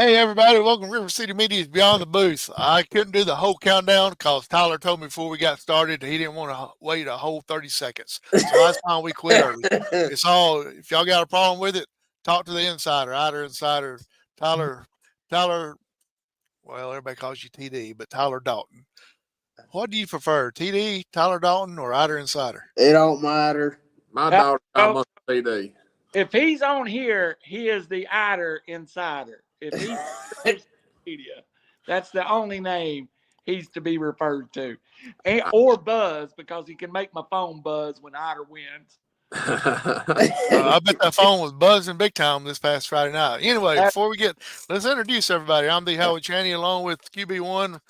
Hey, everybody. Welcome to River City Media's Beyond the Booth. I couldn't do the whole countdown because Tyler told me before we got started that he didn't want to wait a whole 30 seconds. So that's why we quit early. It's all, if y'all got a problem with it, talk to the insider, Ider Insider, Tyler, Tyler, well, everybody calls you TD, but Tyler Dalton. What do you prefer, TD, Tyler Dalton, or Ider Insider? It don't matter. My daughter almost TD. If he's on here, he is the Ider Insider. If he's media, that's the only name he's to be referred to, or Buzz, because he can make my phone buzz when Ider wins. I bet that phone was buzzing big time this past Friday night. Anyway, before we let's introduce everybody. I'm the Howard Chaney, along with QB1,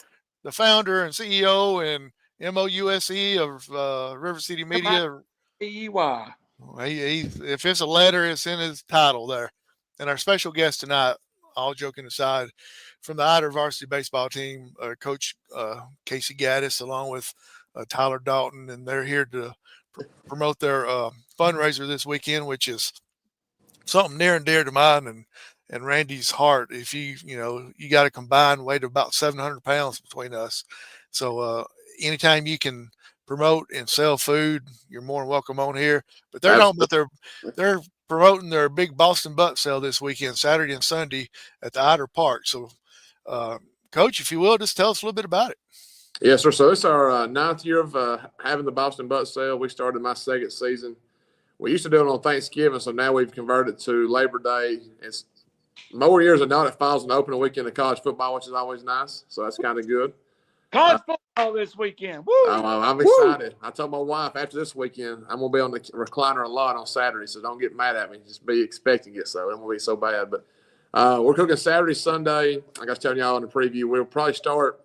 the founder and CEO and MOUSE of River City Media. EY. If it's a letter, it's in his title there. And our special guest tonight, all joking aside, from the Ider Varsity baseball team, Coach Casey Gaddis, along with Tyler Dalton, and they're here to promote their fundraiser this weekend, which is something near and dear to mine and Randy's heart. If you got a combined weight of about 700 pounds between us. So anytime you can promote and sell food, you're more than welcome on here. But they're promoting their big Boston butt sale this weekend, Saturday and Sunday at the Ider Park. So, Coach, if you will, just tell us a little bit about it. Yes, sir. So it's our ninth year of having the Boston butt sale. We started my second season. We used to do it on Thanksgiving, so now we've converted to Labor Day. It's more years than not, it falls on the opening weekend of college football, which is always nice. So that's kind of good. College football this weekend. Woo! I'm excited. I told my wife after this weekend, I'm going to be on the recliner a lot on Saturday, so don't get mad at me. Just be expecting it, so it won't be so bad. But we're cooking Saturday, Sunday. Like I was telling y'all in the preview, we'll probably start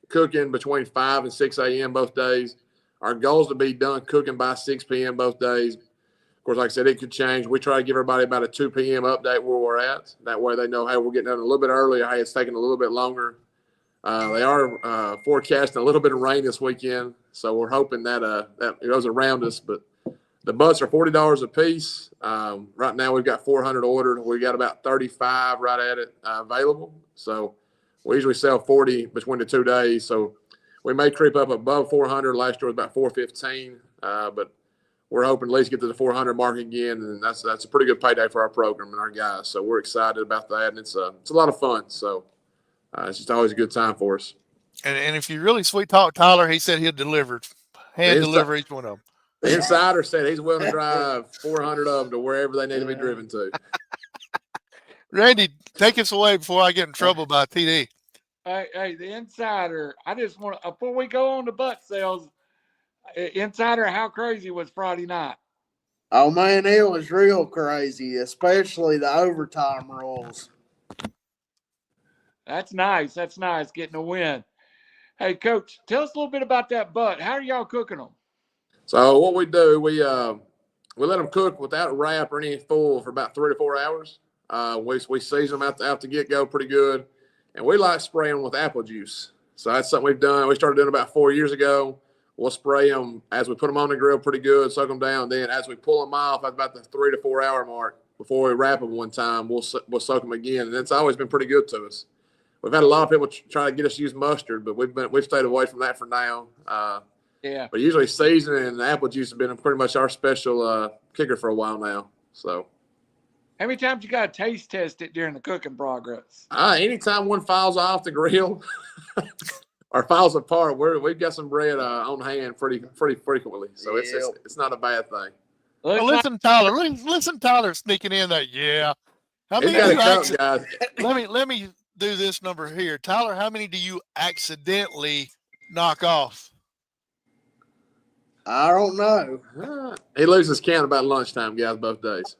cooking between 5 and 6 a.m. both days. Our goal is to be done cooking by 6 p.m. both days. Of course, like I said, it could change. We try to give everybody about a 2 p.m. update where we're at. That way they know, hey, we're getting done a little bit earlier. Hey, it's taking a little bit longer. They are forecasting a little bit of rain this weekend, so we're hoping that it goes around us. But the butts are $40 a piece. Right now we've got 400 ordered. We got about 35 right at it available. So we usually sell 40 between the 2 days. So we may creep up above 400. Last year was about 415, but we're hoping at least get to the 400 mark again, and that's a pretty good payday for our program and our guys. So we're excited about that, and it's a lot of fun. So. It's just always a good time for us. And if you really sweet talk Tyler, he said he'll deliver each one of them. The insider said he's willing to drive 400 of them to wherever they need to be driven to. Randy, take us away before I get in trouble by TD. Hey, the insider, I just want to, before we go on to butt sales, insider, how crazy was Friday night? Oh, man, it was real crazy, especially the overtime rules. That's nice. That's nice, getting a win. Hey, Coach, tell us a little bit about that butt. How are y'all cooking them? So what we do, we let them cook without wrap or any foil for about 3 to 4 hours. We season them out the get-go pretty good, and we like spraying them with apple juice. So that's something we've done. We started doing about 4 years ago. We'll spray them as we put them on the grill pretty good, soak them down. Then as we pull them off at about the 3 to 4 hour mark, before we wrap them one time, we'll soak them again, and it's always been pretty good to us. We've had a lot of people try to get us to use mustard, but we've stayed away from that for now. Yeah. But usually seasoning and apple juice have been pretty much our special kicker for a while now. So. How many times you got to taste test it during the cooking progress? Anytime one falls off the grill or falls apart, we've got some bread on hand pretty frequently. So it's not a bad thing. Listen, Tyler. Listen, Tyler sneaking in that. Yeah. How many guys? Let me do this number here. Tyler, how many do you accidentally knock off? I don't know. He loses count about lunchtime, guys, both days.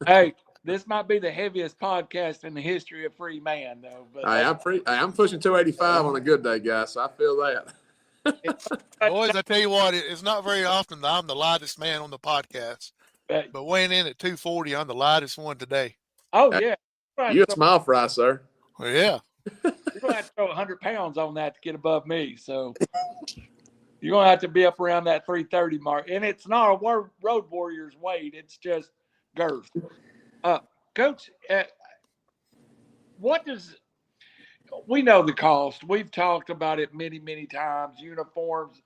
Hey, this might be the heaviest podcast in the history of Free Man, though. But I'm pushing 285 on a good day, guys, so I feel that. Boys, I tell you what, it's not very often that I'm the lightest man on the podcast. But weighing in at 240, I'm the lightest one today. Oh, yeah. You a smile fry, sir. Well, yeah. You're going to have to throw 100 pounds on that to get above me. So you're going to have to be up around that 330 mark. And it's not a Road Warriors weight. It's just girth. Coach, what does we know the cost. We've talked about it many, many times. Uniforms,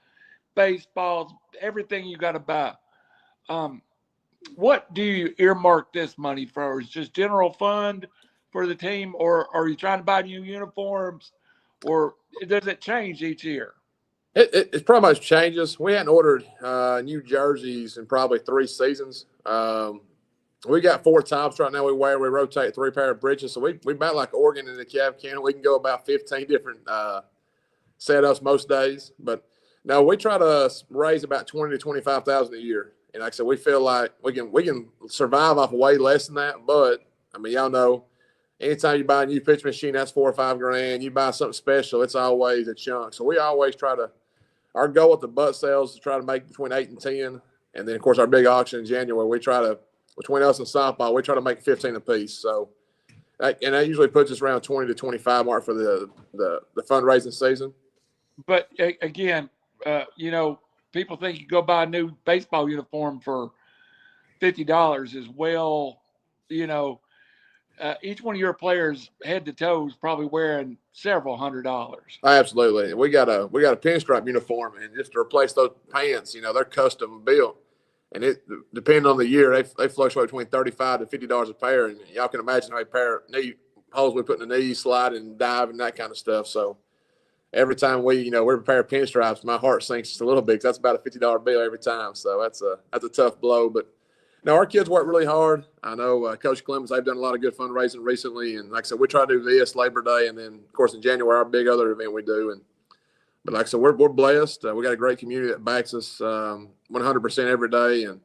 baseballs, everything you got to buy. What do you earmark this money for? Is it just general fund for the team, or are you trying to buy new uniforms, or does it change each year? It pretty much changes. We hadn't ordered new jerseys in probably 3 seasons. We got 4 tops right now we wear. We rotate 3 pair of breeches. So we about like Oregon in the Cav County. We can go about 15 different setups most days. But no, we try to raise about 20 to 25,000 a year. And like I said, we feel like we can survive off way less than that. But I mean, y'all know, anytime you buy a new pitch machine, that's $4 or $5 grand. You buy something special, it's always a chunk. So we always try to. Our goal with the butt sales is to try to make between 8 and 10, and then of course our big auction in January, we try to, between us and softball, we try to make 15 apiece. So, that usually puts us around 20 to 25 mark for the fundraising season. But again, people think you go buy a new baseball uniform for $50 as well. Each one of your players, head to toe, is probably wearing several $100s. Absolutely. We got a pinstripe uniform, and just to replace those pants, they're custom built, and it depending on the year, they fluctuate between $35 to $50 a pair, and y'all can imagine how many pair of knee holes we put in the knees, sliding, dive, and that kind of stuff. So every time we prepare pinstripes, my heart sinks just a little bit, because that's about a $50 bill every time. So that's a tough blow, but. No, our kids work really hard. I know Coach Clemens, they've done a lot of good fundraising recently. And like I said, we try to do this Labor Day. And then, of course, in January, our big other event we do. But like I said, we're blessed. We got a great community that backs us 100% every day. And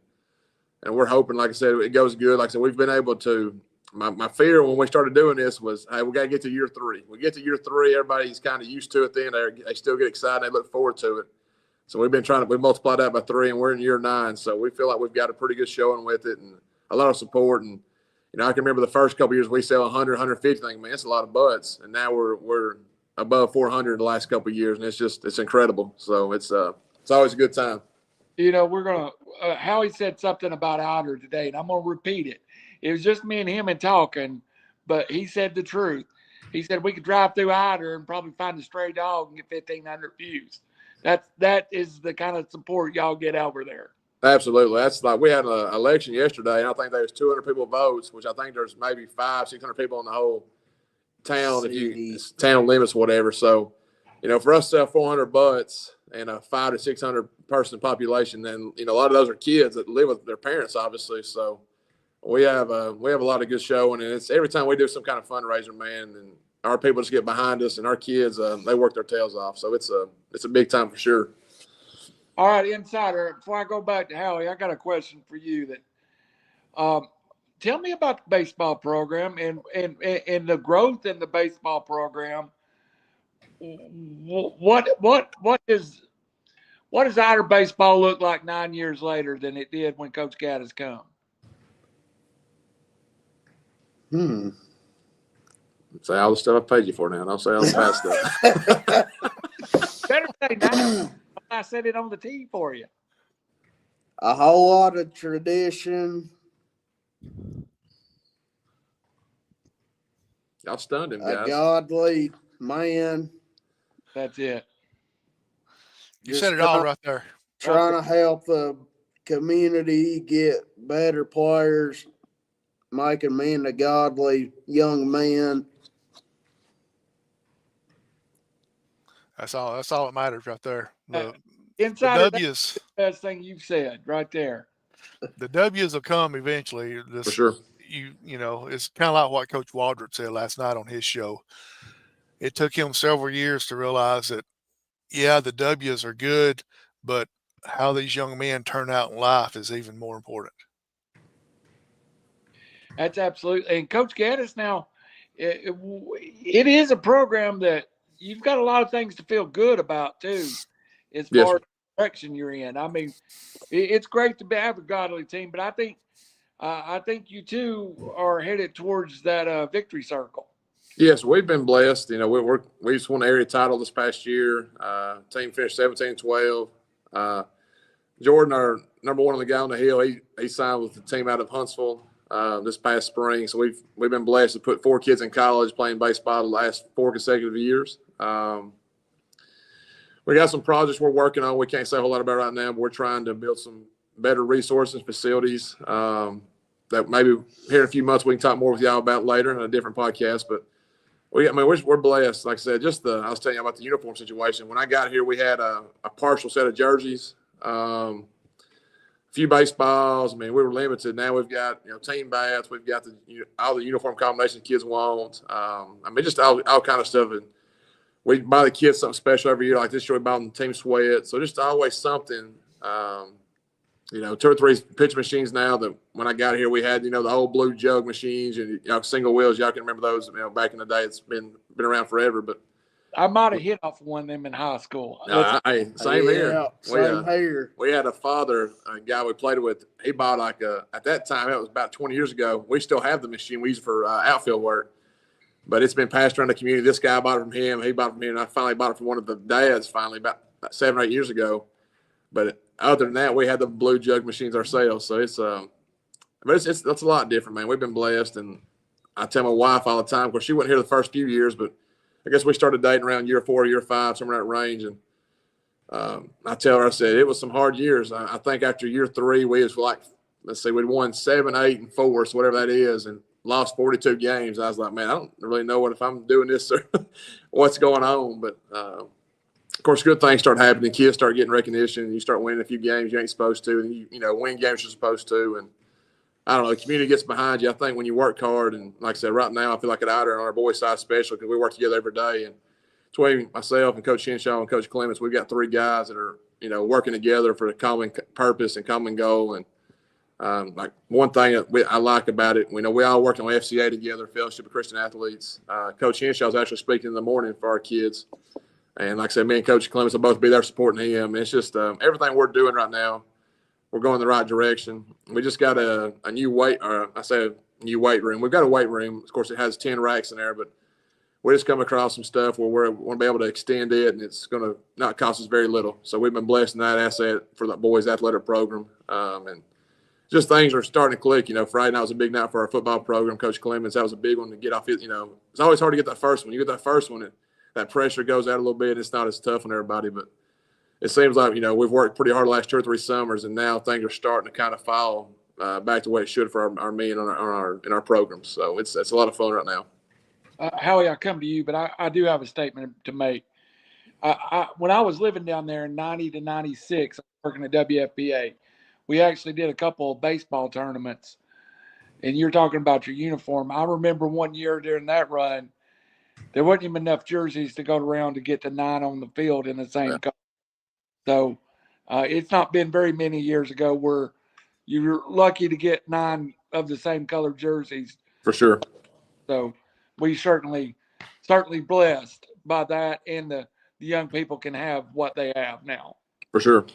we're hoping, like I said, it goes good. Like I said, we've been able to – my fear when we started doing this was, hey, we got to get to year 3. We get to year 3, everybody's kind of used to it then. They still get excited. They look forward to it. So we've been we multiplied that by 3, and we're in year 9. So we feel like we've got a pretty good showing with it and a lot of support. And, I can remember the first couple of years we sell 100, 150. Think, man, it's a lot of butts. And now we're above 400 the last couple of years, and it's incredible. So it's always a good time. We're going to Howie said something about Ider today, and I'm going to repeat it. It was just me and him and talking, but he said the truth. He said we could drive through Ider and probably find a stray dog and get 1,500 views. That is the kind of support y'all get over there. Absolutely. That's like we had an election yesterday, and I think there was 200 people votes, which I think there's maybe 500-600 people in the whole town, town limits, whatever. So, for us to sell 400 butts and a 500 to 600 person population, then a lot of those are kids that live with their parents, obviously. So we have a lot of good showing, and it's every time we do some kind of fundraiser, man, and our people just get behind us, and our kids they work their tails off. So it's a big time for sure. All right, Insider, before I go back to Howie, I got a question for you. That tell me about the baseball program and the growth in the baseball program. What does Ider baseball look like 9 years later than it did when Coach Gaddis come? Say all the stuff I paid you for now. Don't say all the past stuff. Better say now. I said it on the tee for you. A whole lot of tradition. Y'all stunned him, guys. A godly man. That's it. You said it all right there. Trying to help the community get better players, making me a godly young man. That's all that matters right there. The W's, the best thing you've said right there. The W's will come eventually. For sure. It's kind of like what Coach Waldrop said last night on his show. It took him several years to realize that, yeah, the W's are good, but how these young men turn out in life is even more important. That's absolutely. And Coach Gaddis now, it is a program that you've got a lot of things to feel good about too, as far as the direction you're in. I mean, it's great to have a godly team, but I think you two are headed towards that victory circle. Yes, we've been blessed. We just won the area title this past year. Team finished 17-12. Jordan, our number 1 on the guy on the hill, he signed with the team out of Huntsville. this past spring. So we've been blessed to put 4 kids in college playing baseball the last 4 consecutive years. We got some projects we're working on. We can't say a whole lot about right now, but we're trying to build some better resources, facilities that maybe here in a few months we can talk more with y'all about later in a different podcast. But we're blessed. Like I said, I was telling you about the uniform situation. When I got here, we had a partial set of jerseys, a few baseballs. I mean, we were limited. Now we've got team bats. We've got all the uniform combinations kids want. Just all kind of stuff. And we buy the kids something special every year. Like this year, we bought them team sweat. So just always something. 2 or 3 pitch machines now that when I got here, we had, the old blue jug machines and single wheels. Y'all can remember those, back in the day. It's been around forever, but I might have hit off one of them in high school. Same here. Same here. We had a guy we played with. He bought at that time, it was about 20 years ago. We still have the machine we use for outfield work, but it's been passed around the community. This guy bought it from him. He bought it from me, and I finally bought it from one of the dads finally about 7 or 8 years ago. But other than that, we had the blue jug machines ourselves. So it's that's a lot different, man. We've been blessed, and I tell my wife all the time. Of course, she wasn't here the first few years, but I guess we started dating around year 4, year 5, somewhere in that range. And I tell her, I said it was some hard years. I think after year 3, we was like, let's see, we'd won 7, 8, and 4, so whatever that is, and lost 42 games. I was like, man, I don't really know if I'm doing this or what's going on, but. Of course, good things start happening. Kids start getting recognition, and you start winning a few games you ain't supposed to, and you win games you're supposed to. And I don't know, the community gets behind you. I think when you work hard, and like I said, right now I feel like at Ider on our boys' side special because we work together every day. And between myself and Coach Henshaw and Coach Clements, we've got 3 guys that are working together for a common purpose and common goal. And like one thing that I like about it, we all work on FCA together, Fellowship of Christian Athletes. Coach Henshaw is actually speaking in the morning for our kids. And like I said, me and Coach Clements will both be there supporting him. And it's just everything we're doing right now, we're going the right direction. We just got a new new weight room. We've got a weight room. Of course, it has 10 racks in there, but we just come across some stuff where we want to be able to extend it, and it's going to not cost us very little. So we've been blessed in that asset for the boys' athletic program. And just things are starting to click. Friday night was a big night for our football program. Coach Clements, that was a big one to get off. It's always hard to get that first one. You get that first one, that pressure goes out a little bit. It's not as tough on everybody, but it seems like, we've worked pretty hard the last 2 or 3 summers, and now things are starting to kind of fall back to what it should for our men in our programs. So it's a lot of fun right now. Howie, I come to you, but I do have a statement to make. When I was living down there in 90 to 96, working at WFBA, we actually did a couple of baseball tournaments, and you're talking about your uniform. I remember one year during that run, there wasn't even enough jerseys to go around to get the 9 on the field in the same color. So it's not been very many years ago where you're lucky to get 9 of the same color jerseys. For sure. So we certainly blessed by that, and the young people can have what they have now. For sure.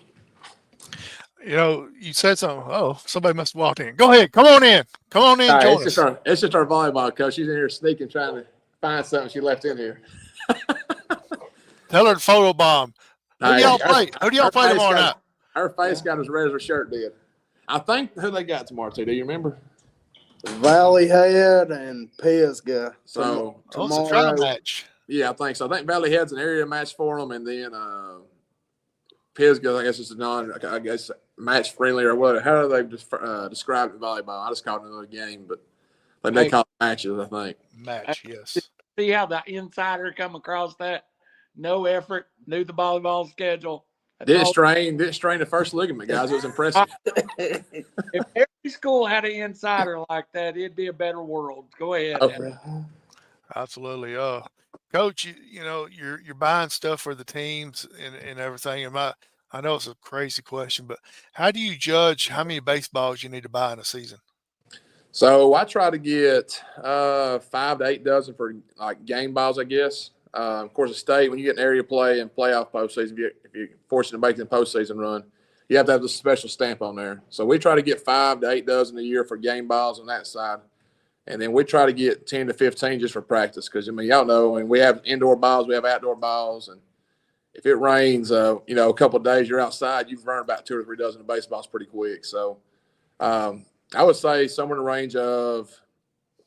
You said something. Oh, somebody must have walked in. Go ahead. Come on in. Join us. It's just our volleyball coach. She's in here sneaking, trying to find something she left in here. Tell her to photo bomb. Who do y'all play? Who do y'all play tomorrow night? Her face got as red as her shirt did. I think who they got tomorrow too. Do you remember? Valley Head and Pisgah. So it's a trial match. Yeah, I think so. I think Valley Head's an area match for them, and then Pisgah, I guess it's match friendly or whatever. How do they describe it in volleyball? I just call it another game, but they call it matches, I think. Match, yes. See how the insider come across that? No effort, knew the volleyball schedule. Didn't strain the first ligament, guys. It was impressive. If every school had an insider like that, it'd be a better world. Go ahead. Absolutely. Coach, you're buying stuff for the teams and everything. And I know it's a crazy question, but how do you judge how many baseballs you need to buy in a season? So I try to get 5 to 8 dozen for like game balls, I guess. Of course, a state, when you get an area play and playoff postseason, if you're fortunate to make the postseason run, you have to have the special stamp on there. So we try to get 5 to 8 dozen a year for game balls on that side. And then we try to get 10 to 15 just for practice because, y'all know, and we have indoor balls, we have outdoor balls. And if it rains, a couple of days you're outside, you've run about 2 or 3 dozen of baseballs pretty quick. So I would say somewhere in the range of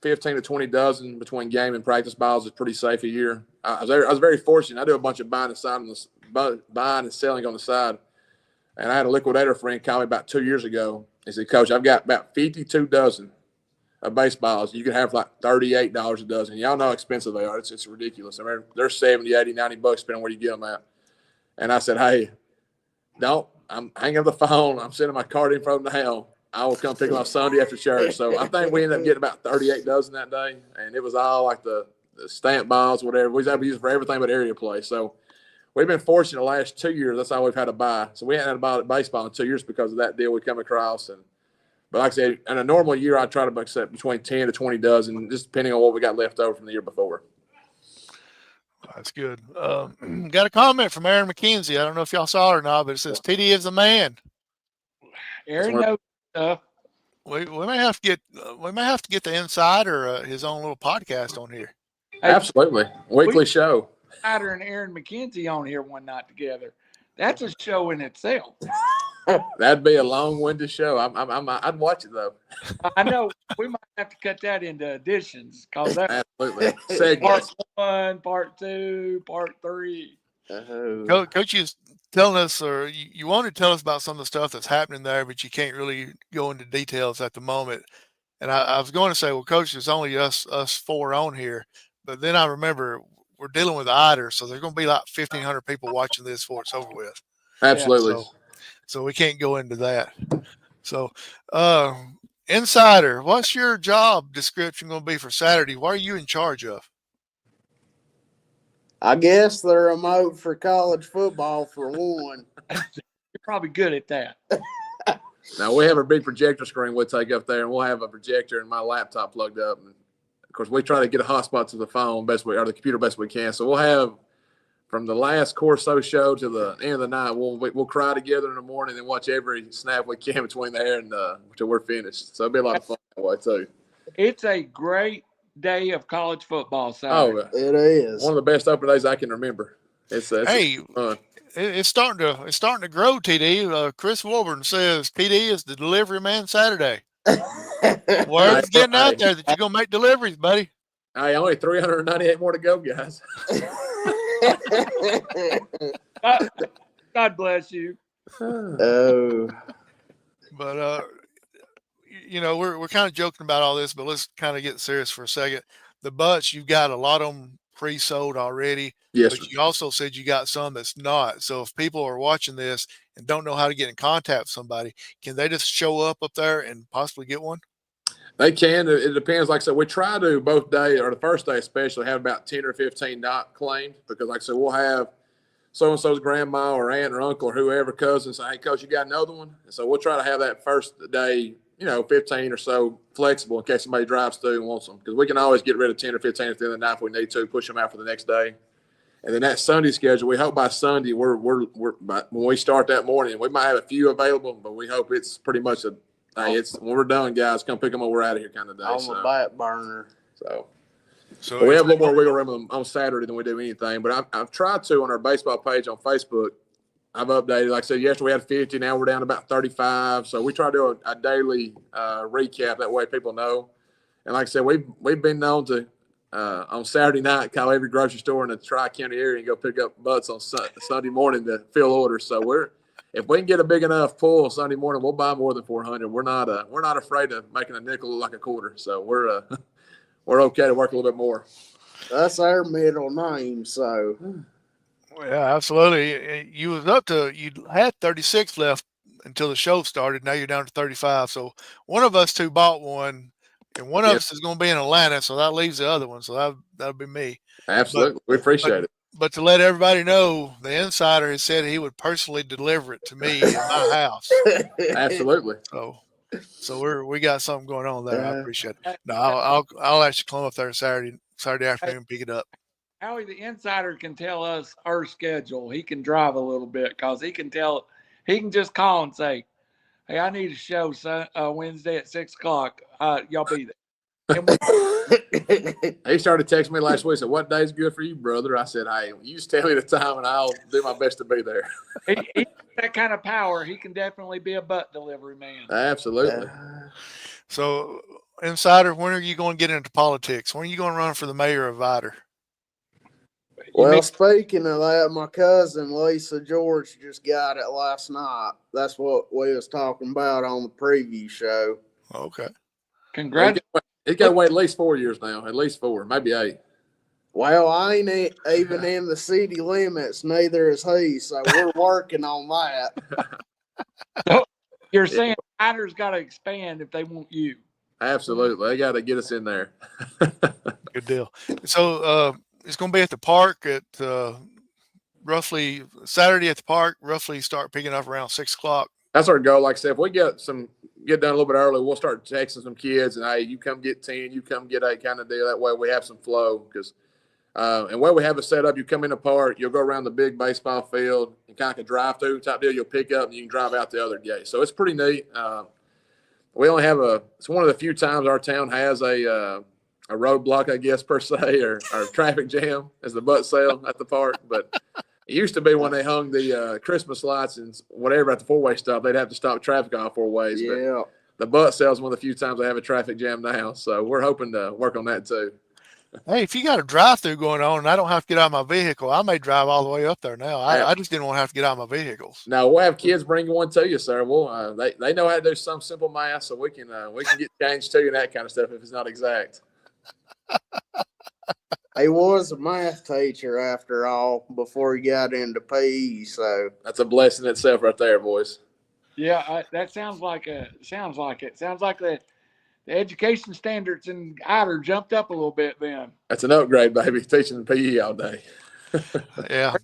15 to 20 dozen between game and practice balls is pretty safe a year. I was very fortunate. I do a bunch of buying and selling on the side. And I had a liquidator friend call me about 2 years ago. He said, Coach, I've got about 52 dozen of baseballs. You can have like $38 a dozen. Y'all know how expensive they are. It's ridiculous. I mean, they're 70, 80, 90 bucks depending on where you get them at. And I said, hey, I'm hanging up the phone. I'm sending my card info now. I will come pick them up Sunday after church. So I think we ended up getting about 38 dozen that day. And it was all like the stamp balls, whatever. We was able to use it for everything but area play. So we've been fortunate the last 2 years. That's all we've had to buy. So we hadn't had to buy baseball in 2 years because of that deal we come across. But like I said, in a normal year, I try to accept between 10 to 20 dozen, just depending on what we got left over from the year before. That's good. Got a comment from Aaron McKenzie. I don't know if y'all saw it or not, but it says TD is the man. Aaron knows stuff. We may have to get the insider his own little podcast on here. Hey, Absolutely, weekly show. Ider and Aaron McKenzie on here one night together. That's a show in itself. That'd be a long-winded show. I'd watch it though. I know we might have to cut that into editions because that's Absolutely. part Segments. 1, part 2, part 3. Coach is telling us, or you want to tell us about some of the stuff that's happening there, but you can't really go into details at the moment. And I was going to say, well, Coach, there's only us four on here, but then I remember we're dealing with Ider, so there's going to be like 1,500 people watching this before it's over with. Absolutely. So we can't go into that. So, Insider, what's your job description going to be for Saturday? What are you in charge of? I guess the remote for college football for one. You're probably good at that. Now, we have a big projector screen we'll take up there, and we'll have a projector and my laptop plugged up. And of course, we try to get a hotspot to the phone or the computer best we can. So we'll have from the last Corso show to the end of the night, we'll cry together in the morning and watch every snap we can between there and until we're finished. So it'll be a lot of fun that way too. It's a great day of college football Saturday. Oh, It is. one of the best open days I can remember. It's fun. It's starting to grow, TD. Chris Wilburn says TD is the delivery man Saturday. Word's getting out there that you're going to make deliveries, buddy. Hey, only 398 more to go, guys. God bless you. Oh. But we're kind of joking about all this, but let's kind of get serious for a second. The butts, you've got a lot of them pre-sold already. Yes. But you also said you got some that's not. So if people are watching this and don't know how to get in contact with somebody, can they just show up there and possibly get one? They can. It depends. Like I said, we try to both day or the first day especially have about 10 or 15 not claimed because, like I said, we'll have so-and-so's grandma or aunt or uncle or whoever cousin say, hey, Coach, you got another one? And so we'll try to have that first day, 15 or so flexible in case somebody drives through and wants them because we can always get rid of 10 or 15 at the end of the night if we need to, push them out for the next day. And then that Sunday schedule, we hope by Sunday when we start that morning, we might have a few available, but we hope it's pretty much it's when we're done, guys, come pick them up, we're out of here kind of day. On the back burner. So we have a little more wiggle room on Saturday than we do anything. But I've tried to on our baseball page on Facebook. I've updated. Like I said, yesterday we had 50. Now we're down to about 35. So we try to do a daily recap. That way people know. And like I said, we've been known to on Saturday night call every grocery store in the Tri-County area and go pick up butts on Sunday morning to fill orders. So if we can get a big enough pull Sunday morning, we'll buy more than 400. We're not afraid of making a nickel look like a quarter. So we're okay to work a little bit more. That's our middle name. So Yeah, absolutely. You had 36 left until the show started. Now you're down to 35. So one of us two bought one, and one of us is going to be in Atlanta. So that leaves the other one. So that'll be me. Absolutely, we appreciate it. But to let everybody know, the insider has said he would personally deliver it to me in my house. Absolutely. So we got something going on there. I appreciate it. No, I'll actually come up there Saturday afternoon and pick it up. Howie, the insider can tell us our schedule. He can drive a little bit because he can just call and say, hey, I need a show Wednesday at 6:00. Y'all be there. He started texting me last week. Said, "What day's good for you, brother?" I said, "Hey, you just tell me the time, and I'll do my best to be there." He that kind of power. He can definitely be a butt delivery man. Absolutely. So, Insider, when are you going to get into politics? When are you going to run for the mayor of Ider? Well, speaking of that, my cousin Lisa George just got it last night. That's what we was talking about on the preview show. Okay. Congratulations. He's got to wait at least 4 years now, at least 4, maybe 8. Well, I ain't even in the city limits, neither is he, so we're working on that. So you're saying Ider's got to expand if they want you. Absolutely. They got to get us in there. Good deal. So it's going to be at the park at roughly Saturday at the park, roughly start picking up around 6 o'clock. That's our goal. Like I said, if we get done a little bit early, we'll start texting some kids and, hey, you come get 10, you come get 8 kind of deal. That way we have some flow because and where we have it set up, you come in the park, you'll go around the big baseball field and kind of drive through type deal. You'll pick up and you can drive out the other gate. So it's pretty neat. We only have it's one of the few times our town has a roadblock, I guess, per se, or traffic jam as the butt sale at the park. But it used to be when they hung the Christmas lights and whatever at the 4-way stop, they'd have to stop traffic on 4 ways. Yeah. But the butt sale is one of the few times they have a traffic jam now. So we're hoping to work on that too. Hey, if you got a drive-through going on and I don't have to get out of my vehicle, I may drive all the way up there now. I just didn't want to have to get out of my vehicles. Now we'll have kids bring one to you, sir. We'll they know how to do some simple math, so we can get change to you and that kind of stuff if it's not exact. He was a math teacher after all before he got into PE, so That's a blessing itself right there, boys. Yeah, that sounds like it. Sounds like the education standards in Ider jumped up a little bit then. That's an upgrade, baby. Teaching PE all day. Yeah.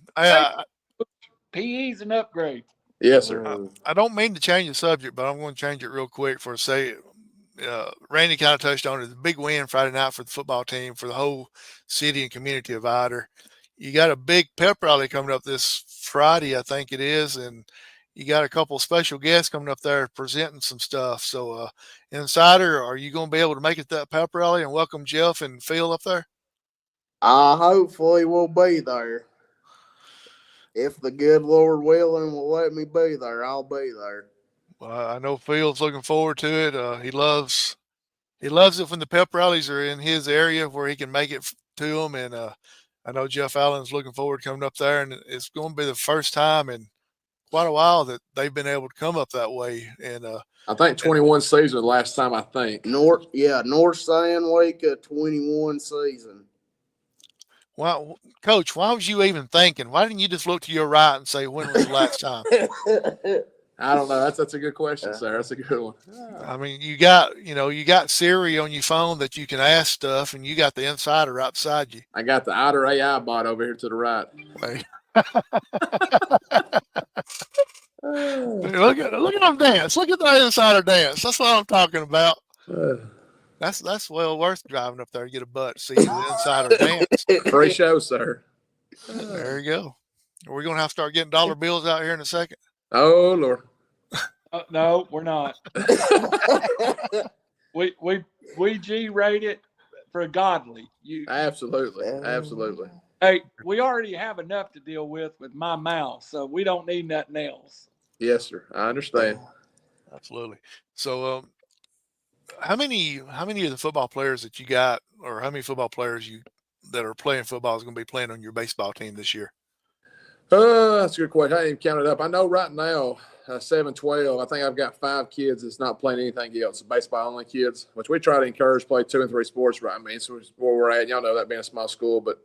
PE's an upgrade. Yes, sir. I don't mean to change the subject, but I'm going to change it real quick for a second. Randy kind of touched on it. The big win Friday night for the football team, for the whole city and community of Ider. You got a big pep rally coming up this Friday, I think it is, and you got a couple of special guests coming up there presenting some stuff. So, Insider, are you going to be able to make it to that pep rally and welcome Jeff and Phil up there? hopefully we'll be there. If the good Lord willing will let me be there, I'll be there. Well, I know Phil's looking forward to it. He loves it when the pep rallies are in his area where he can make it to them. And I know Jeff Allen's looking forward to coming up there, and it's going to be the first time in quite a while that they've been able to come up that way. And I think 21 season last time, I think. North Sand Week of 21 season. Well, Coach, why was you even thinking? Why didn't you just look to your right and say, when was the last time? I don't know. That's a good question, sir. That's a good one. I mean, you got Siri on your phone that you can ask stuff, and you got the Insider right beside you. I got the Ider AI bot over here to the right. Hey. Look at them dance. Look at that Insider dance. That's what I'm talking about. That's well worth driving up there to get a butt to see the Insider dance. Free show, sir. There you go. We're gonna have to start getting dollar bills out here in a second. Oh Lord. No, we're not. we G-rate it for godly. Absolutely. Hey, we already have enough to deal with my mouth, so we don't need nothing else. Yes, sir. I understand. Absolutely. So, how many of the football players that you got, or how many football players that are playing football is going to be playing on your baseball team this year? That's a good question. I didn't even count it up. I know right now, 7-12, I think I've got 5 kids that's not playing anything else, baseball-only kids, which we try to encourage play 2 and 3 sports, right? I mean, so where we're at. Y'all know that being a small school, but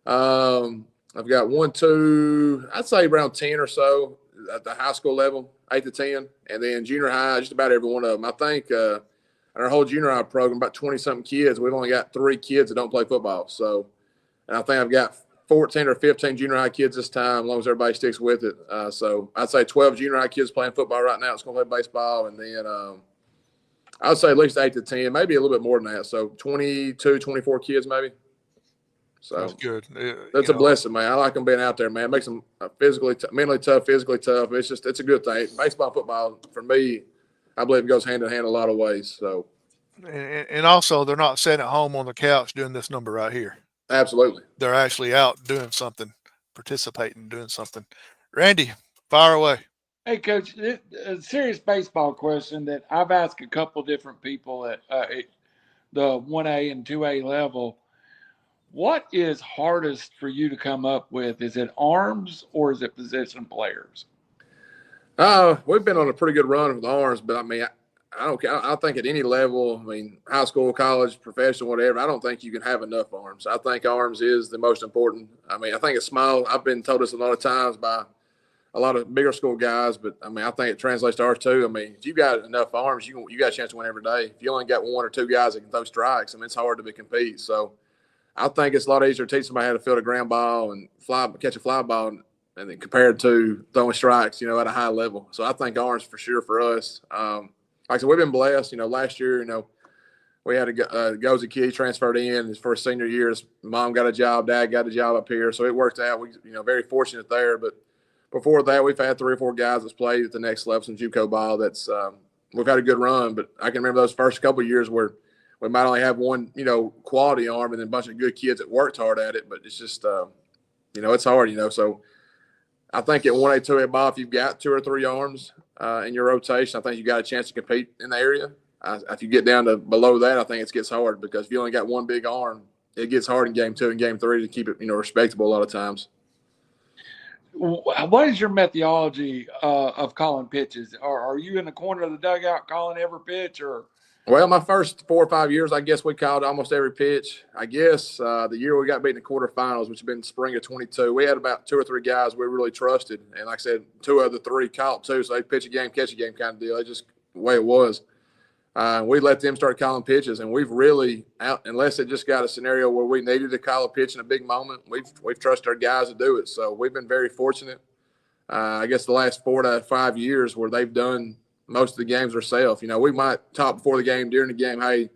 I've got 1, 2, I'd say around 10 or so at the high school level, 8 to 10, and then junior high, just about every one of them. I think in our whole junior high program, about 20-something kids, we've only got 3 kids that don't play football. So, and I think I've got 14 or 15 junior high kids this time, as long as everybody sticks with it. So I'd say 12 junior high kids playing football right now. It's going to play baseball. And then I would say at least 8 to 10, maybe a little bit more than that. So 22, 24 kids maybe. So that's good. That's a blessing, man. I like them being out there, man. It makes them mentally tough, physically tough. It's a good thing. Baseball and football, for me, I believe it goes hand in hand in a lot of ways. So, and also they're not sitting at home on the couch doing this number right here. Absolutely. They're actually out doing something, participating, doing something. Randy, fire away. Hey, Coach, a serious baseball question that I've asked a couple different people at the 1A and 2A level. What is hardest for you to come up with? Is it arms or is it position players? We've been on a pretty good run with arms, but I mean, I don't. I think at any level, I mean, high school, college, professional, whatever, I don't think you can have enough arms. I think arms is the most important. I mean, I think it's small. I've been told this a lot of times by a lot of bigger school guys, but I mean, I think it translates to ours too. I mean, if you got enough arms, you got a chance to win every day. If you only got one or two guys that can throw strikes, I mean, it's hard to compete. So I think it's a lot easier to teach somebody how to field a ground ball and catch a fly ball, and then compared to throwing strikes, at a high level. So I think arms for sure for us. Like I said, we've been blessed. Last year, we had a Goza kid transferred in his first senior year. His mom got a job, dad got a job up here, so it worked out. We, very fortunate there. But before that, we've had 3 or 4 guys that's played at the next level, some JUCO ball. That's we've had a good run. But I can remember those first couple of years where we might only have one, quality arm and then a bunch of good kids that worked hard at it. But it's just, it's hard, So I think at 1A, 2A ball, if you've got 2 or 3 arms in your rotation, I think you got a chance to compete in the area. If you get down to below that, I think it gets hard because if you only got one big arm, it gets hard in game 2 and game 3 to keep it, respectable a lot of times. What is your methodology of calling pitches? Are you in the corner of the dugout calling every pitch, or? Well, my first 4 or 5 years, I guess we called almost every pitch. I guess the year we got beat in the quarterfinals, which had been spring of 22, we had about 2 or 3 guys we really trusted. And like I said, 2 of the 3 called too, so they pitch a game, catch a game kind of deal. It's just the way it was. We let them start calling pitches, and we've really, unless it just got a scenario where we needed to call a pitch in a big moment, we've trusted our guys to do it. So we've been very fortunate. I guess the last 4 to 5 years where they've done most of the games ourselves. We might talk before the game, during the game, hey,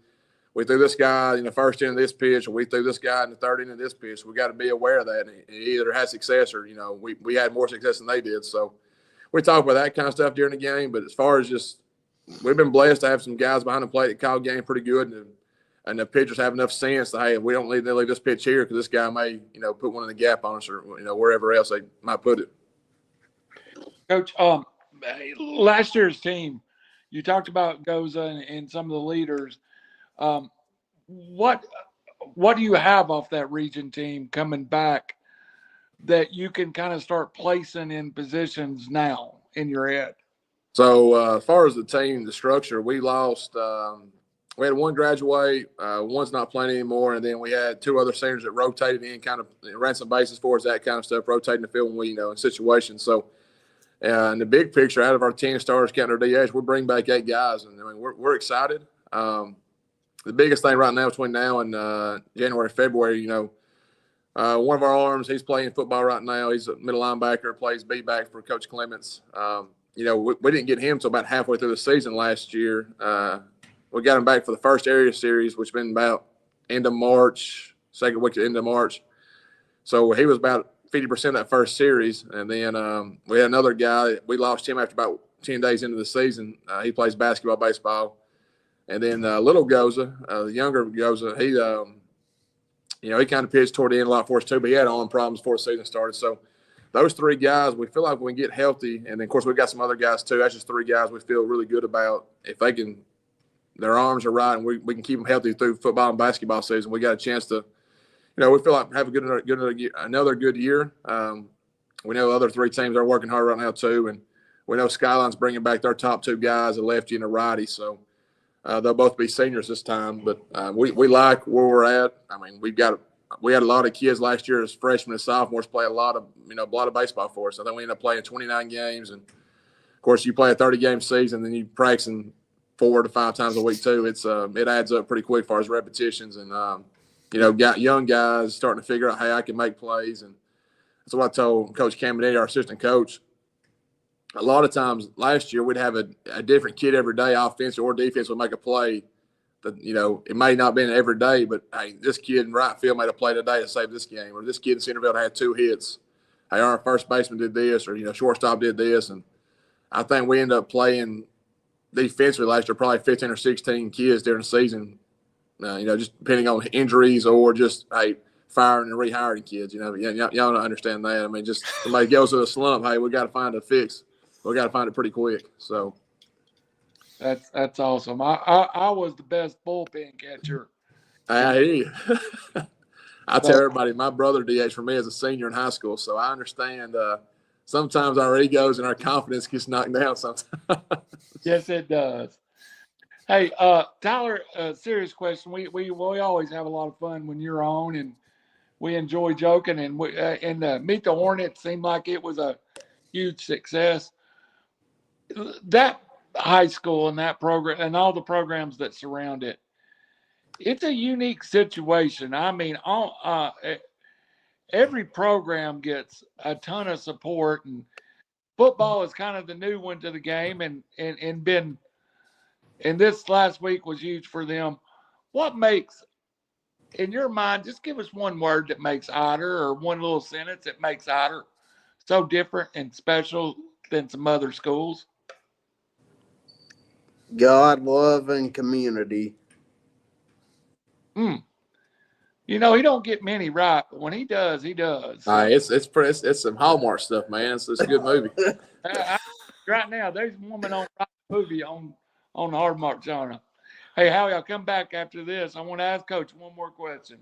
we threw this guy in the first inning of this pitch, or we threw this guy in the third inning of this pitch. We got to be aware of that. And he either had success or, we had more success than they did. So we talk about that kind of stuff during the game. But as far as just, we've been blessed to have some guys behind the plate that call game pretty good. And the pitchers have enough sense that, hey, we don't need to leave this pitch here because this guy may, put one in the gap on us or, wherever else they might put it. Coach, last year's team, you talked about Goza and some of the leaders. What do you have off that region team coming back that you can kind of start placing in positions now in your head? So as far as the team, the structure, we lost. We had 1 graduate, one's not playing anymore, and then we had 2 other seniors that rotated in, kind of ran some bases for us, that kind of stuff, rotating the field when we, in situations. So. In the big picture, out of our 10 starters, counting our DH, we're bringing back 8 guys, and I mean we're excited. The biggest thing right now between now and January, February, one of our arms, he's playing football right now. He's a middle linebacker, plays B-back for Coach Clements. We didn't get him until about halfway through the season last year. We got him back for the first area series, which has been about end of March, second week to end of March. So he was about 50% of that first series. And then we had another guy. We lost him after about 10 days into the season. He plays basketball, baseball. And then little Goza, the younger Goza, he kind of pitched toward the end a lot for us too, but he had arm problems before the season started. So those 3 guys, we feel like we can get healthy. And then, of course, we've got some other guys too. That's just 3 guys we feel really good about. If they can, their arms are right and we can keep them healthy through football and basketball season, we got a chance to, we feel like have another good year. We know the other 3 teams are working hard right now too, and we know Skyline's bringing back their top 2 guys, a lefty and a righty. So they'll both be seniors this time. But we like where we're at. I mean, we had a lot of kids last year as freshmen and sophomores play a lot of baseball for us. I think we ended up playing 29 games, and of course you play a 30-game season, then you practicing 4 to 5 times a week too. It adds up pretty quick as far as repetitions and. Got young guys starting to figure out, hey, I can make plays. And that's what I told Coach Caminetti, our assistant coach. A lot of times last year we'd have a different kid every day, offense or defense, would make a play that, it may not have been every day, but, hey, this kid in right field made a play today to save this game, or this kid in center field had 2 hits. Hey, our first baseman did this, or, shortstop did this. And I think we ended up playing defensively last year probably 15 or 16 kids during the season. Just depending on injuries or just, hey, firing and rehiring kids. Y'all don't understand that. I mean, just somebody goes to a slump, hey, we got to find a fix we got to find it pretty quick. So That's awesome. I was the best bullpen catcher. I hear you. I tell everybody, my brother DH for me as a senior in high school, so I understand. Sometimes our egos and our confidence gets knocked down sometimes. Yes, it does. Hey, Tyler, serious question. We always have a lot of fun when you're on, and we enjoy joking. And Meet the Hornet seemed like it was a huge success. That high school and that program and all the programs that surround it, it's a unique situation. I mean, every program gets a ton of support, and football is kind of the new one to the game, and this last week was huge for them. What makes, in your mind, just give us one word that makes Ider, or one little sentence that makes Ider so different and special than some other schools? God, love, and community. You know, he don't get many right, but when he does, he does. It's some Hallmark stuff, man. It's a good movie. Right now, there's a woman on movie on Hallmark genre. Hey, Howie, I'll come back after this. I want to ask Coach one more question.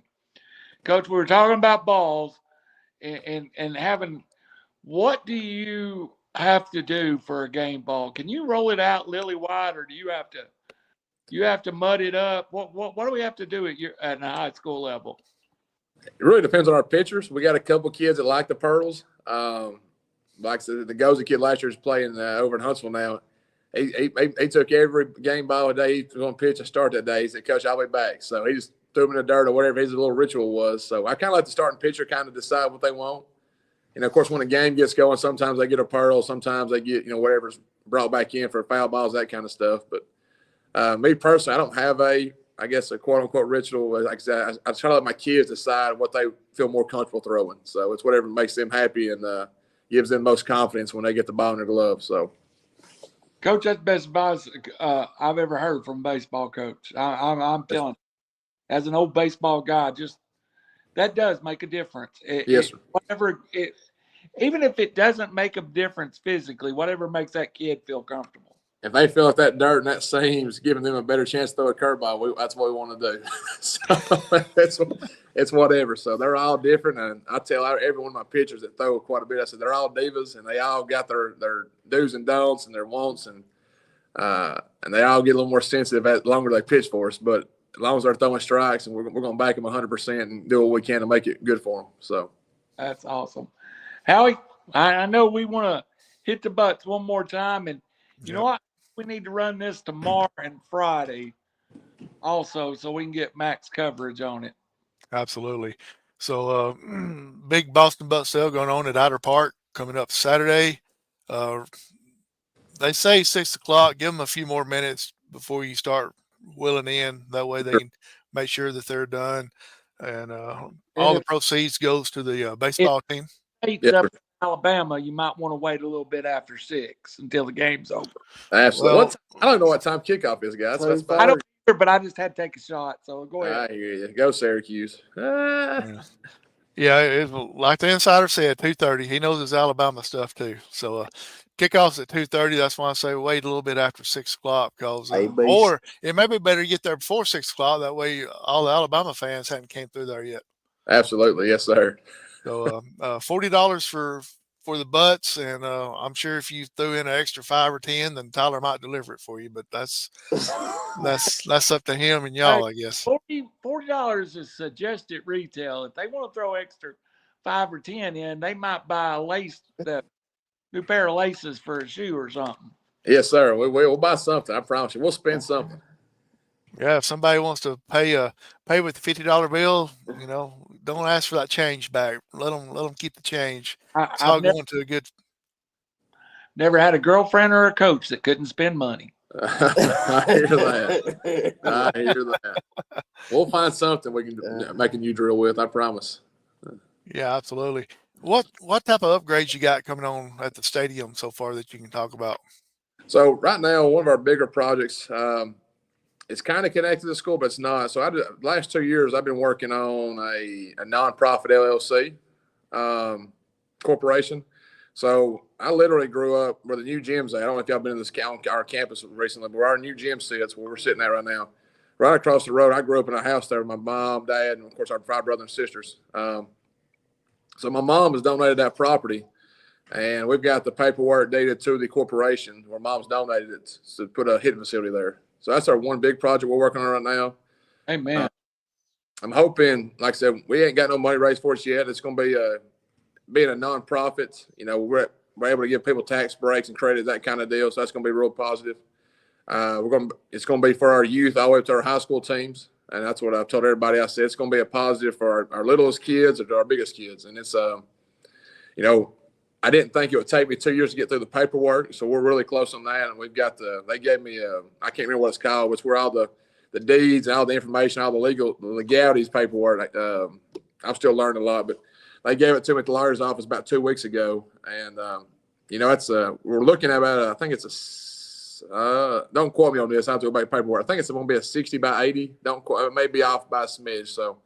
Coach, we were talking about balls and having, what do you have to do for a game ball? Can you roll it out lily white, or do you have to mud it up? What do we have to do at a high school level? It really depends on our pitchers. We got a couple kids that like the pearls. Like the Goza kid last year is playing over in Huntsville now. He took every game ball a day. He was going to pitch and start that day. He said, "Coach, I'll be back." So he just threw them in the dirt or whatever his little ritual was. So I kind of let the starting pitcher kind of decide what they want. And, of course, when the game gets going, sometimes they get a pearl. Sometimes they get, whatever's brought back in for foul balls, that kind of stuff. But me personally, I don't have a quote-unquote ritual. Like I said, I try to let my kids decide what they feel more comfortable throwing. So it's whatever makes them happy and gives them most confidence when they get the ball in their glove. So, Coach, that's the best advice I've ever heard from a baseball coach. I'm telling you, as an old baseball guy, just that does make a difference. Yes, sir. Even if it doesn't make a difference physically, whatever makes that kid feel comfortable. If they feel like that dirt and that seam's giving them a better chance to throw a curveball, that's what we want to do. So it's whatever. So they're all different. And I tell every one of my pitchers that throw quite a bit, I said, they're all divas, and they all got their do's and don'ts and their wants. And they all get a little more sensitive the longer they pitch for us. But as long as they're throwing strikes, and we're going to back them 100% and do what we can to make it good for them. So that's awesome. Howie, I know we want to hit the butts one more time. And you know what? We need to run this tomorrow and Friday also, so we can get max coverage on it. Absolutely. So big Boston butt sale going on at Ider Park coming up Saturday. They say 6 o'clock. Give them a few more minutes before you start wheeling in. That way they can make sure that they're done. And all the proceeds goes to the baseball team. Up in Alabama, you might want to wait a little bit after 6 until the game's over. Absolutely. Well, I don't know what time kickoff is, guys. That's I don't either, but I just had to take a shot. So go ahead. I hear you. Go Syracuse. Yeah, it's like the insider said, 2:30. He knows his Alabama stuff too. So kickoff's at 2:30. That's why I say wait a little bit after 6 o'clock, because or it may be better to get there before 6 o'clock. That way, all the Alabama fans haven't came through there yet. Absolutely, yes, sir. So $40 for the butts, and I'm sure if you threw in an extra 5 or 10, then Tyler might deliver it for you. But that's up to him and y'all, I guess. $40 is suggested retail. If they want to throw extra 5 or 10 in, they might buy a new pair of laces for a shoe or something. Yes, sir. We'll buy something. I promise you. We'll spend something. Yeah, if somebody wants to pay with the $50 bill, don't ask for that change back. Let them keep the change. It's all going to a good. Never had a girlfriend or a coach that couldn't spend money. I hear that. We'll find something we can make a new drill with. I promise. Yeah, absolutely. What type of upgrades you got coming on at the stadium so far that you can talk about? So right now, one of our bigger projects. It's kind of connected to the school, but it's not. So last 2 years, I've been working on a nonprofit LLC corporation. So I literally grew up where the new gym's at. I don't know if y'all been to this our campus recently, but where our new gym sits, where we're sitting at right now, right across the road. I grew up in a house there with my mom, dad, and of course our 5 brothers and sisters. So my mom has donated that property, and we've got the paperwork dated to the corporation where mom's donated it to put a hitting facility there. So that's our one big project we're working on right now. Amen. I'm hoping, like I said, we ain't got no money raised for it yet. It's going to be being a nonprofit. We're able to give people tax breaks and credit, that kind of deal. So that's going to be real positive. It's going to be for our youth all the way up to our high school teams. And that's what I've told everybody. I said, it's going to be a positive for our littlest kids or our biggest kids. And it's, I didn't think it would take me 2 years to get through the paperwork. So we're really close on that. And we've got they gave me, I can't remember what it's called. It's where all the deeds and all the information, all the legalities paperwork. I'm still learning a lot, but they gave it to me at the lawyer's office about 2 weeks ago. And, it's we're looking at about, I think it's don't quote me on this. I have to go back to paperwork. I think it's going to be a 60 by 80. It may be off by a smidge. So,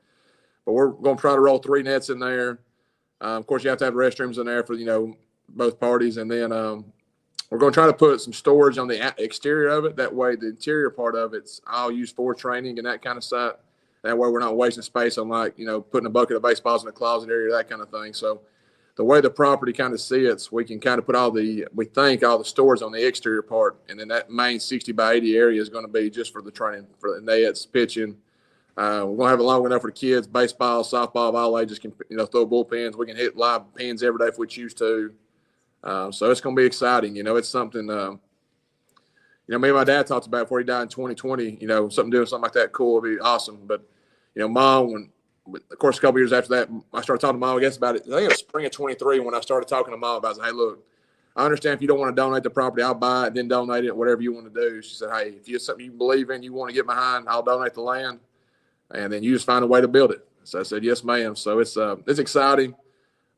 but we're going to try to roll 3 nets in there. Of course, you have to have restrooms in there for, both parties. And then we're going to try to put some storage on the exterior of it. That way, the interior part of it's all used for training and that kind of stuff. That way, we're not wasting space on putting a bucket of baseballs in the closet area, that kind of thing. So the way the property kind of sits, we can kind of put all the storage on the exterior part. And then that main 60 by 80 area is going to be just for the training, for the nets, pitching. We're going to have it long enough for the kids, baseball, softball, all ages can, throw bullpens. We can hit live pins every day if we choose to. So it's going to be exciting. It's something, me and my dad talked about before he died in 2020, doing something like that cool would be awesome. But, Mom, of course, a couple years after that, I started talking to Mom, I guess, about it. I think it was spring of 23 when I started talking to Mom about it. I said, hey, look, I understand if you don't want to donate the property, I'll buy it, then donate it, whatever you want to do. She said, hey, if it's something you believe in, you want to get behind, I'll donate the land, and then you just find a way to build it. So I said, yes, ma'am. So it's exciting.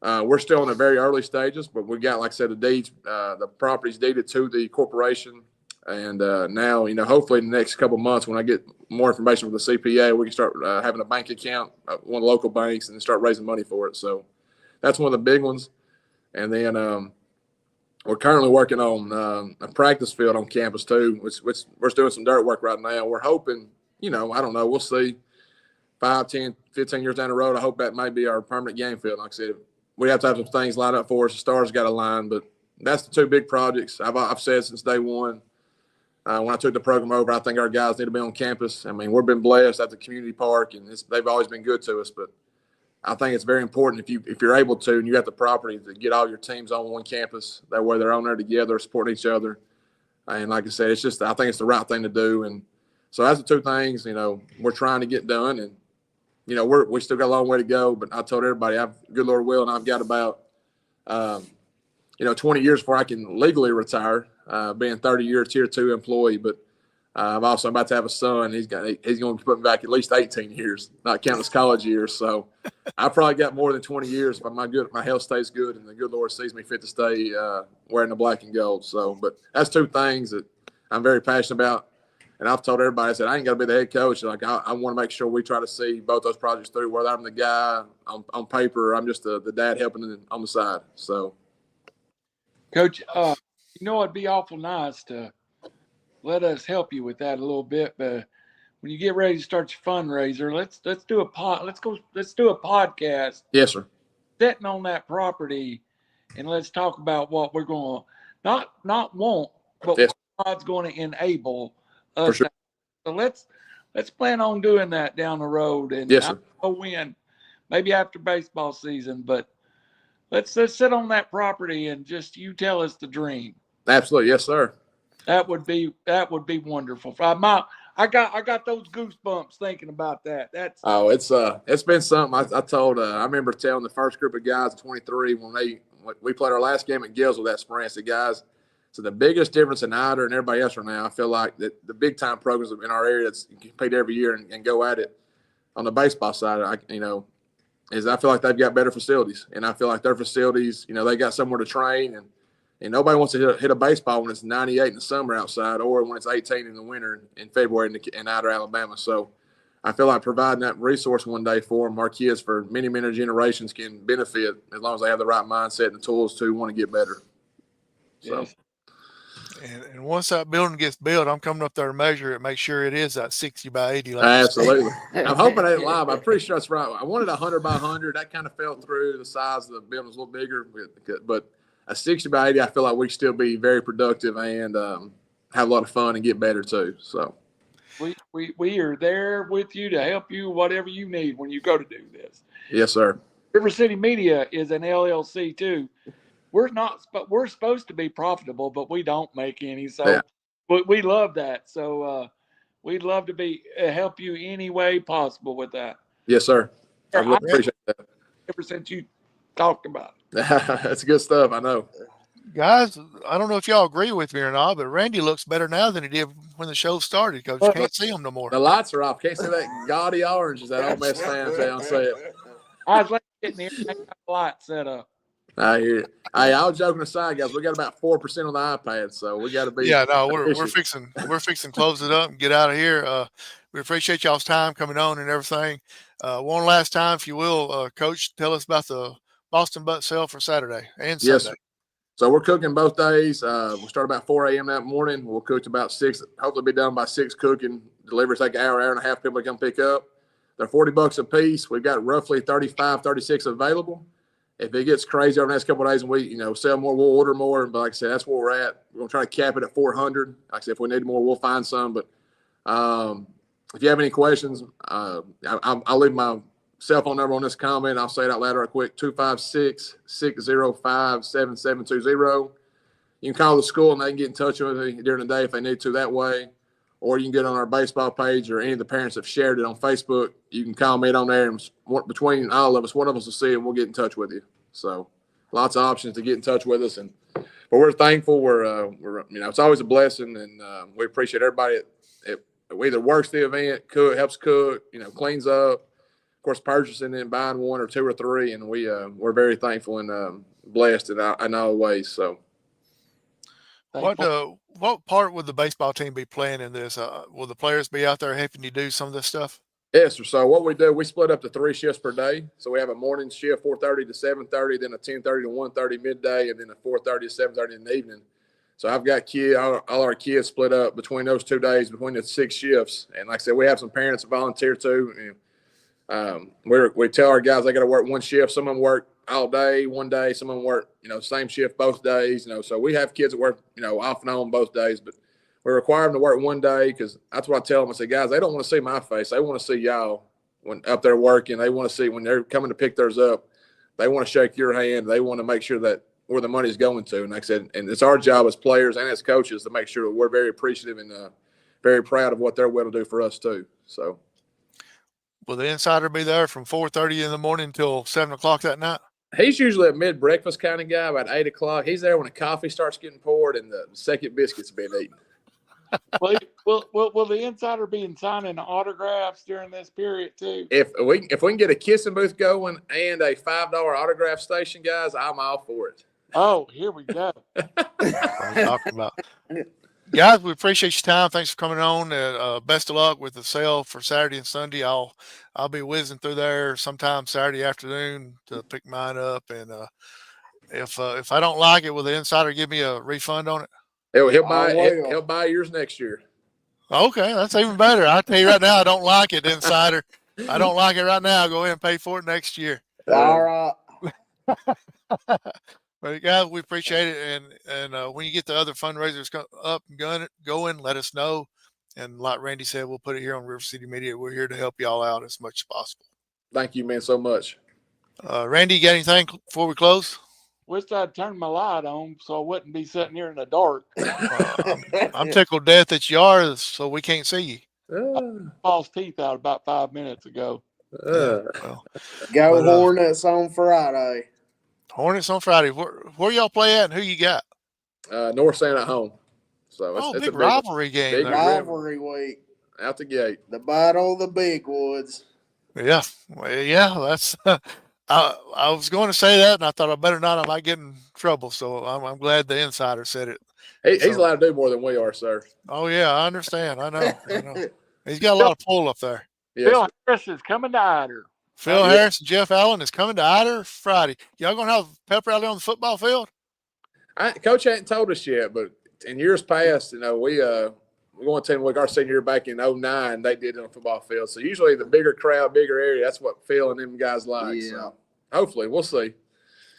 We're still in the very early stages, but we got, like I said, the deeds, the property's deeded to the corporation. And now, hopefully in the next couple of months, when I get more information from the CPA, we can start having a bank account, one of the local banks, and start raising money for it. So that's one of the big ones. And then we're currently working on a practice field on campus too, which we're doing some dirt work right now. We're hoping, I don't know, we'll see 5, 10, 15 years down the road. I hope that might be our permanent game field. Like I said, we have to have some things lined up for us. The stars got to line, but that's the 2 big projects. I've said since day one, when I took the program over, I think our guys need to be on campus. I mean, we've been blessed at the community park, and they've always been good to us. But I think it's very important if you're able to, and you got the property, to get all your teams on one campus. That way, they're on there together, supporting each other. And like I said, I think it's the right thing to do. And so that's the 2 things we're trying to get done. And we still got a long way to go. But I told everybody, good Lord will, and I've got about 20 years before I can legally retire. Being 30-year Tier 2 employee, but I'm also about to have a son. He's going to put me back at least 18 years, not counting his college years. So I probably got more than 20 years, but my health stays good, and the good Lord sees me fit to stay wearing the black and gold. So, but that's 2 things that I'm very passionate about. And I've told everybody, I said, I ain't got to be the head coach. Like I want to make sure we try to see both those projects through, whether I'm the guy on paper or I'm just the dad helping on the side. So, Coach, it'd be awful nice to let us help you with that a little bit. But when you get ready to start your fundraiser, let's do a podcast. Yes, sir. Sitting on that property, and let's talk about what we're going to not want, but yes, what God's going to enable us. For sure. So let's plan on doing that down the road. And yes, sir. I don't know when, maybe after baseball season, but let's sit on that property and just you tell us the dream. Absolutely, yes, sir. That would be wonderful. I got those goosebumps thinking about that. It's been something. I remember telling the first group of guys at 23 when we played our last game at Gills that spring. I said, guys, so the biggest difference in Ider and everybody else right now, I feel like that the big time programs in our area that's compete every year and go at it on the baseball side, is I feel like they've got better facilities, and I feel like their facilities, they got somewhere to train, and nobody wants to hit a baseball when it's 98 in the summer outside or when it's 18 in the winter in February in Ider, Alabama. So I feel like providing that resource one day for them, our kids for many, many generations can benefit as long as they have the right mindset and the tools to want to get better. So. Yes. And once that building gets built, I'm coming up there to measure it, make sure it is that 60 by 80. Like Absolutely. I'm hoping I ain't live. I'm pretty sure that's right. I wanted 100 by 100. That kind of fell through. The size of the building was a little bigger, but a 60 by 80, I feel like we can still be very productive and have a lot of fun and get better too. So we are there with you to help you whatever you need when you go to do this. Yes, sir. RiverCity-Media is an LLC too. We're supposed to be profitable, but we don't make any. So Yeah. we love that. So we'd love to help you any way possible with that. Yes, sir. I really appreciate that. Ever since you talked about it. That's good stuff. I know. Guys, I don't know if y'all agree with me or not, but Randy looks better now than he did when the show started because you can't see him no more. The lights are off. Can't see that gaudy orange as that old Miss fan town said. I was getting the light set up. I hear you. Hey, I was joking aside, guys. We got about 4% on the iPad, so we got to be. Yeah, no, we're fixing to close it up and get out of here. We appreciate y'all's time coming on and everything. One last time, if you will, Coach, tell us about the Boston butt sale for Saturday and Sunday. Yes, so we're cooking both days. We start about 4 a.m. that morning. We'll cook to about 6. Hopefully, be done by 6 cooking. Deliveries take an hour and a half. People to come pick up. They're $40 a piece. We've got roughly 35, 36 available. If it gets crazy over the next couple of days and we, sell more, we'll order more. But like I said, that's where we're at. We're going to try to cap it at 400. Like I said, if we need more, we'll find some. But if you have any questions, I'll leave my cell phone number on this comment. I'll say it out loud right quick, 256-605-7720. You can call the school and they can get in touch with me during the day if they need to that way. Or you can get on our baseball page, or any of the parents have shared it on Facebook. You can comment on there, and between all of us, one of us will see it, and we'll get in touch with you. So lots of options to get in touch with us. But we're thankful. We're it's always a blessing, and we appreciate everybody that either works the event, helps cook, cleans up, of course, purchasing and buying 1 or 2 or 3, and we're very thankful and blessed in all ways. So. What part would the baseball team be playing in this? Will the players be out there helping you do some of this stuff? Yes, sir. So what we do, we split up to 3 shifts per day. So we have a morning shift, 4:30 to 7:30, then a 10:30 to 1:30 midday, and then a 4:30 to 7:30 in the evening. So I've got all our kids split up between those 2 days, between the 6 shifts. And like I said, we have some parents that volunteer too. And we tell our guys they got to work 1 shift. Some of them work all day, 1 day. Some of them work, same shift both days. So we have kids that work, off and on both days. But we require them to work 1 day because that's what I tell them. I say, guys, they don't want to see my face. They want to see y'all when up there working. They want to see when they're coming to pick theirs up. They want to shake your hand. They want to make sure that where the money's going to. And like I said, and it's our job as players and as coaches to make sure that we're very appreciative and very proud of what they're willing to do for us too. So. Will the insider be there from 4:30 in the morning until 7 o'clock that night? He's usually a mid-breakfast kind of guy, about 8 o'clock. He's there when the coffee starts getting poured and the second biscuits being eaten. Will the insider be signing autographs during this period too? If we can get a kissing booth going and a $5 autograph station, guys, I'm all for it. Oh, here we go. I'm talking about. Guys, we appreciate your time. Thanks for coming on. Best of luck with the sale for Saturday and Sunday. I'll be whizzing through there sometime Saturday afternoon to pick mine up. And if I don't like it, will the insider give me a refund on it? He'll buy yours next year. Okay, that's even better. I'll tell you right now, I don't like it, insider. I don't like it right now. Go ahead and pay for it next year. All right. But guys, we appreciate it, and when you get the other fundraisers up and going, let us know. And like Randy said, we'll put it here on RiverCity-Media. We're here to help y'all out as much as possible. Thank you, man, so much. Randy, you got anything before we close? Wish I'd turned my light on so I wouldn't be sitting here in the dark. I'm tickled death that you are, so we can't see you. False teeth out about 5 minutes ago. Go Hornets on Friday. Hornets on Friday. Where y'all play at and who you got? North San at home. So it's big a rivalry game. Big rivalry week. Out the gate. The Battle of the Big Woods. Yeah. Well, yeah, that's I was going to say that, and I thought I better not. I might get in trouble. So I'm glad the insider said it. He's allowed to do more than we are, sir. Oh, yeah, I understand. I know. He's got a lot of pull up there. Yes, Phil sir. Harris is coming to Ider. Phil Harris and Jeff Allen is coming to Ider Friday. Y'all gonna have pep rally on the football field? Coach hadn't told us yet, but in years past, we going to our senior year back in 2009, they did it on the football field. So usually the bigger crowd, bigger area, that's what Phil and them guys like. Yeah. So hopefully we'll see.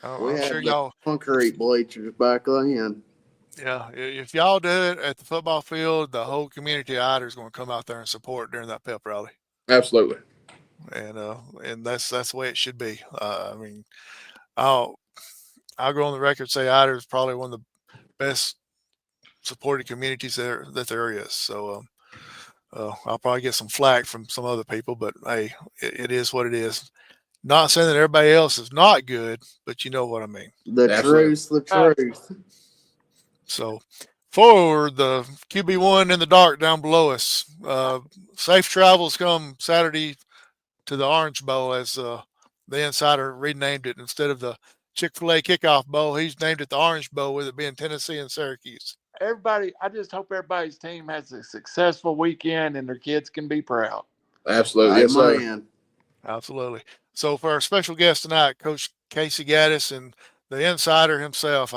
We I'm had sure the y'all. concrete bleachers back then. Yeah, if y'all do it at the football field, the whole community of Ider is going to come out there and support during that pep rally, Absolutely. and that's the way it should be. I mean, I'll go on the record and say Ider is probably one of the best supported communities that there is. So I'll probably get some flack from some other people, but hey, it is what it is. Not saying that everybody else is not good, but you know what I mean. Absolutely. The truth. So for the QB1 in the dark down below us, safe travels come Saturday to the Orange Bowl, as the insider renamed it. Instead of the Chick-fil-A kickoff bowl, he's named it the Orange Bowl, with it being Tennessee and Syracuse. Everybody, I just hope everybody's team has a successful weekend and their kids can be proud. Absolutely. Yes, sir. Amen. Absolutely. So for our special guest tonight, Coach Casey Gaddis, and the insider himself,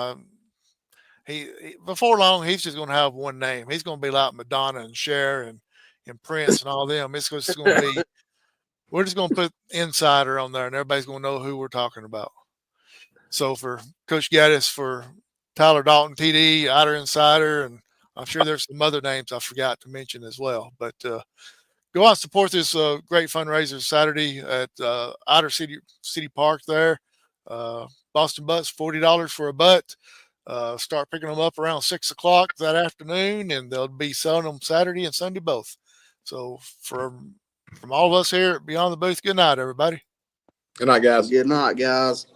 he before long, he's just going to have one name. He's going to be like Madonna and Cher and Prince and all them. It's just going to be, we're just going to put insider on there, and everybody's going to know who we're talking about. So for Coach Gaddis, for Tyler Dalton, TD, Ider Insider, and I'm sure there's some other names I forgot to mention as well. But go out and support this great fundraiser Saturday at Ider City Park there. Boston Butts, $40 for a butt. Start picking them up around 6 o'clock that afternoon, and they'll be selling them Saturday and Sunday both. So from all of us here at Beyond the Booth, good night, everybody. Good night, guys. Good night, guys.